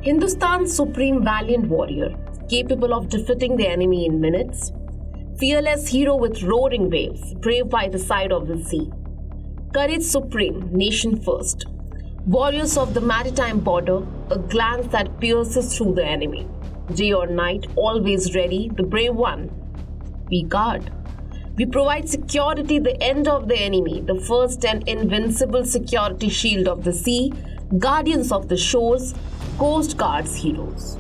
Hindustan's supreme valiant warrior, capable of defeating the enemy in minutes, fearless hero with roaring waves, brave by the side of the sea. Courage supreme, nation first. Warriors of the maritime border, a glance that pierces through the enemy. Day or night, always ready, the brave one. We guard. We provide security the end of the enemy, the first and invincible security shield of the sea, guardians of the shores, Coast Guard's heroes.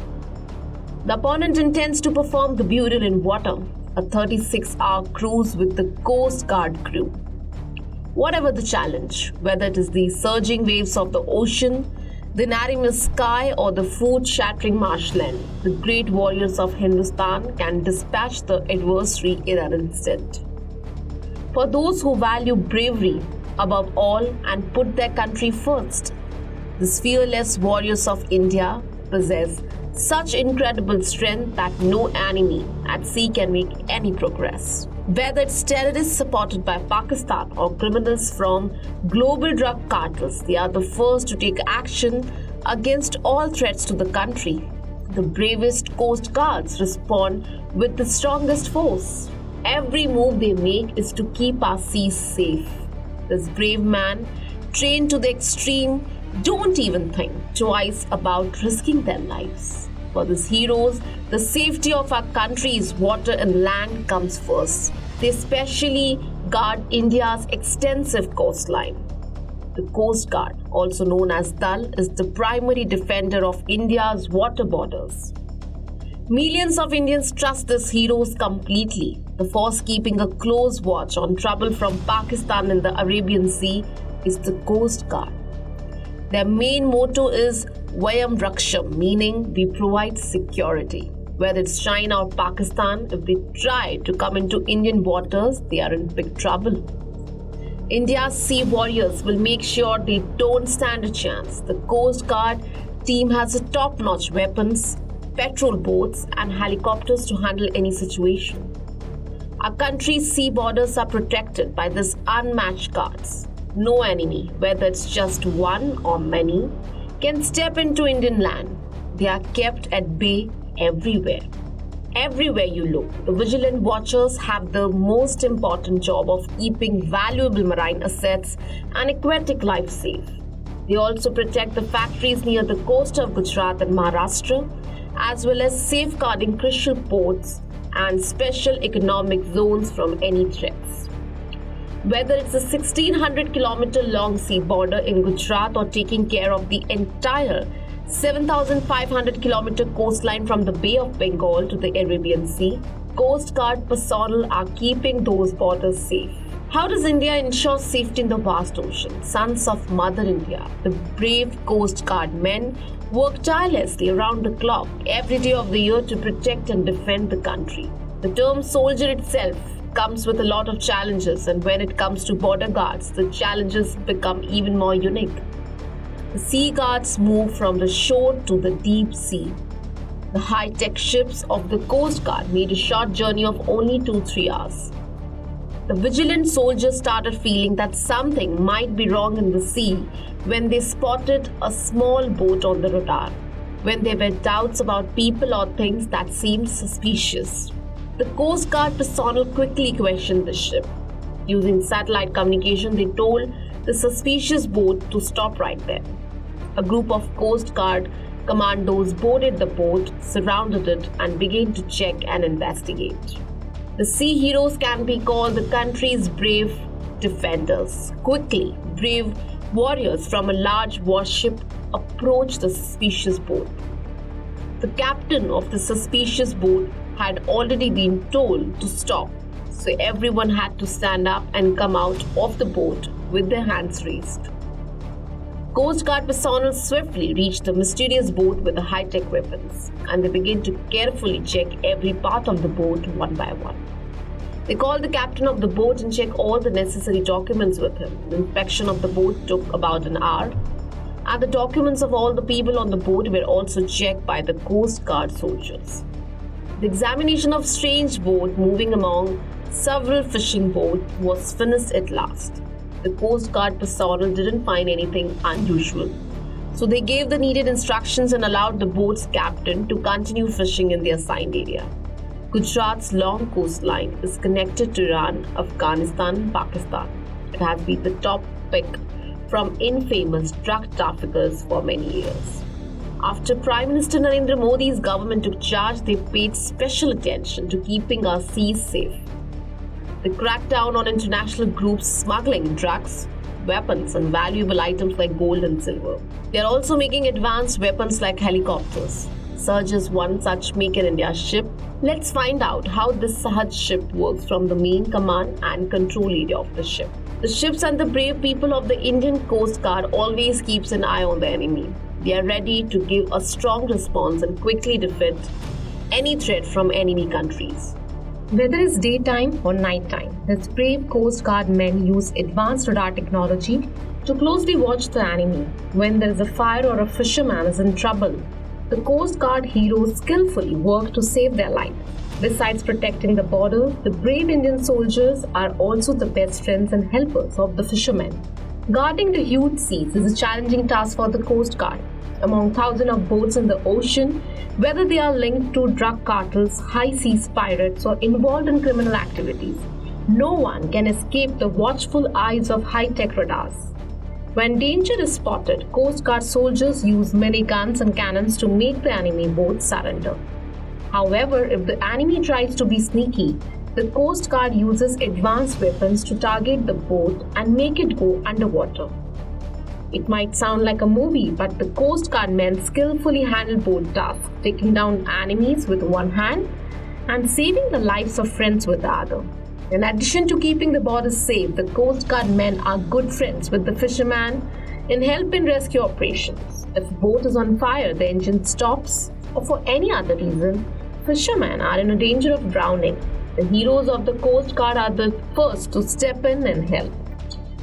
The opponent intends to perform the burial in water, a 36-hour cruise with the Coast Guard crew. Whatever the challenge, whether it is the surging waves of the ocean, the narrow sky or the food-shattering marshland, the great warriors of Hindustan can dispatch the adversary in an instant. For those who value bravery above all and put their country first, these fearless warriors of India possess such incredible strength that no enemy at sea can make any progress. Whether it's terrorists supported by Pakistan or criminals from global drug cartels, they are the first to take action against all threats to the country. The bravest Coast Guards respond with the strongest force. Every move they make is to keep our seas safe. This brave man, trained to the extreme, don't even think twice about risking their lives. For these heroes, the safety of our country's water and land comes first. They especially guard India's extensive coastline. The Coast Guard, also known as Dal, is the primary defender of India's water borders. Millions of Indians trust these heroes completely. The force keeping a close watch on trouble from Pakistan in the Arabian Sea is the Coast Guard. Their main motto is Vayam Raksham, meaning we provide security. Whether it's China or Pakistan, if they try to come into Indian waters, they are in big trouble. India's sea warriors will make sure they don't stand a chance. The Coast Guard team has a top-notch weapons, patrol boats and helicopters to handle any situation. Our country's sea borders are protected by these unmatched guards. No enemy, whether it's just one or many, can step into Indian land. They are kept at bay everywhere. Everywhere you look, the vigilant watchers have the most important job of keeping valuable marine assets and aquatic life safe. They also protect the factories near the coast of Gujarat and Maharashtra, as well as safeguarding crucial ports and special economic zones from any threats. Whether it's a 1600-kilometer long sea border in Gujarat or taking care of the entire 7,500-kilometer coastline from the Bay of Bengal to the Arabian Sea, Coast Guard personnel are keeping those borders safe. How does India ensure safety in the vast ocean? Sons of Mother India, the brave Coast Guard men work tirelessly around the clock every day of the year to protect and defend the country. The term soldier itself comes with a lot of challenges, and when it comes to border guards, the challenges become even more unique. The sea guards move from the shore to the deep sea. The high-tech ships of the Coast Guard made a short journey of only 2-3 hours. The vigilant soldiers started feeling that something might be wrong in the sea when they spotted a small boat on the radar. When there were doubts about people or things that seemed suspicious, the Coast Guard personnel quickly questioned the ship. Using satellite communication, they told the suspicious boat to stop right there. A group of Coast Guard commandos boarded the boat, surrounded it, and began to check and investigate. The sea heroes can be called the country's brave defenders. Quickly, brave warriors from a large warship approached the suspicious boat. The captain of the suspicious boat had already been told to stop, so everyone had to stand up and come out of the boat with their hands raised. Coast Guard personnel swiftly reached the mysterious boat with the high-tech weapons, and they began to carefully check every part of the boat one by one. They called the captain of the boat and checked all the necessary documents with him. The inspection of the boat took about an hour, and the documents of all the people on the boat were also checked by the Coast Guard soldiers. The examination of strange boat moving among several fishing boats was finished at last. The Coast Guard personnel didn't find anything unusual, So they gave the needed instructions and allowed the boat's captain to continue fishing in the assigned area. Gujarat's long coastline is connected to Iran, Afghanistan, and Pakistan. It has been the top pick from infamous drug traffickers for many years. After Prime Minister Narendra Modi's government took charge, they paid special attention to keeping our seas safe. They cracked down on international groups smuggling drugs, weapons, and valuable items like gold and silver. They are also making advanced weapons like helicopters. Surge is one such Make in India ship. Let's find out how this Sahaj ship works from the main command and control area of the ship. The ships and the brave people of the Indian Coast Guard always keeps an eye on the enemy. They are ready to give a strong response and quickly defeat any threat from enemy countries. Whether it's daytime or nighttime, these brave Coast Guard men use advanced radar technology to closely watch the enemy. When there is a fire or a fisherman is in trouble, the Coast Guard heroes skillfully work to save their life. Besides protecting the border, the brave Indian soldiers are also the best friends and helpers of the fishermen. Guarding the huge seas is a challenging task for the Coast Guard. Among thousands of boats in the ocean, whether they are linked to drug cartels, high seas pirates, or involved in criminal activities, no one can escape the watchful eyes of high-tech radars. When danger is spotted, Coast Guard soldiers use many guns and cannons to make the enemy boats surrender. However, if the enemy tries to be sneaky, the Coast Guard uses advanced weapons to target the boat and make it go underwater. It might sound like a movie, but the Coast Guard men skillfully handle both tasks, taking down enemies with one hand and saving the lives of friends with the other. In addition to keeping the borders safe, the Coast Guard men are good friends with the fishermen in help in rescue operations. If a boat is on fire, the engine stops, or for any other reason, fishermen are in a danger of drowning. The heroes of the Coast Guard are the first to step in and help.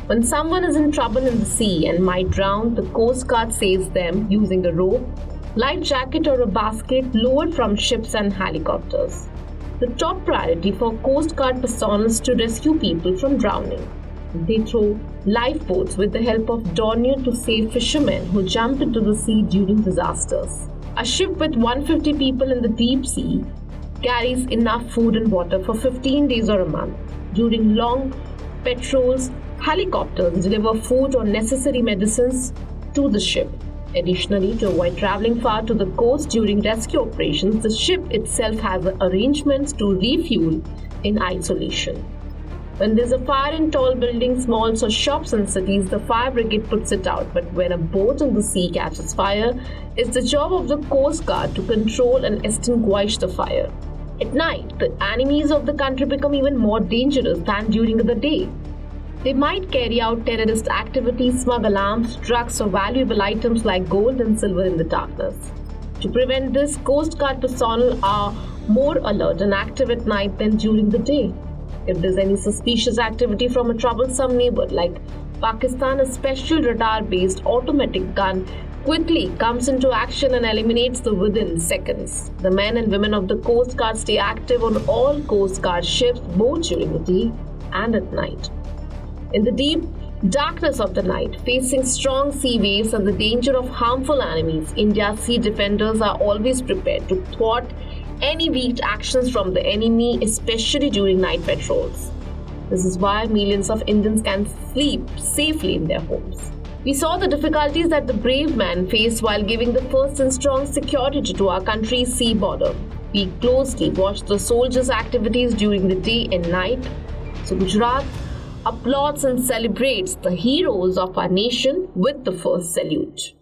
When someone is in trouble in the sea and might drown, the Coast Guard saves them using a rope, life jacket, or a basket lowered from ships and helicopters. The top priority for Coast Guard personnel is to rescue people from drowning. They throw lifeboats with the help of Dornier to save fishermen who jump into the sea during disasters. A ship with 150 people in the deep sea carries enough food and water for 15 days or a month. During long patrols, helicopters deliver food or necessary medicines to the ship. Additionally, to avoid traveling far to the coast during rescue operations, the ship itself has arrangements to refuel in isolation. When there's a fire in tall buildings, malls, or shops in cities, the fire brigade puts it out. But when a boat on the sea catches fire, it's the job of the Coast Guard to control and extinguish the fire. At night, the enemies of the country become even more dangerous than during the day. They might carry out terrorist activities, smuggle arms, drugs, or valuable items like gold and silver in the darkness. To prevent this, Coast Guard personnel are more alert and active at night than during the day. If there's any suspicious activity from a troublesome neighbor like Pakistan, a special radar-based automatic gun quickly comes into action and eliminates them within seconds. The men and women of the Coast Guard stay active on all Coast Guard ships both during the day and at night. In the deep darkness of the night, facing strong sea waves and the danger of harmful enemies, India's sea defenders are always prepared to thwart any weak actions from the enemy, especially during night patrols. This is why millions of Indians can sleep safely in their homes. We saw the difficulties that the brave men faced while giving the first and strong security to our country's sea border. We closely watched the soldiers' activities during the day and night. So Gujarat applauds and celebrates the heroes of our nation with the first salute.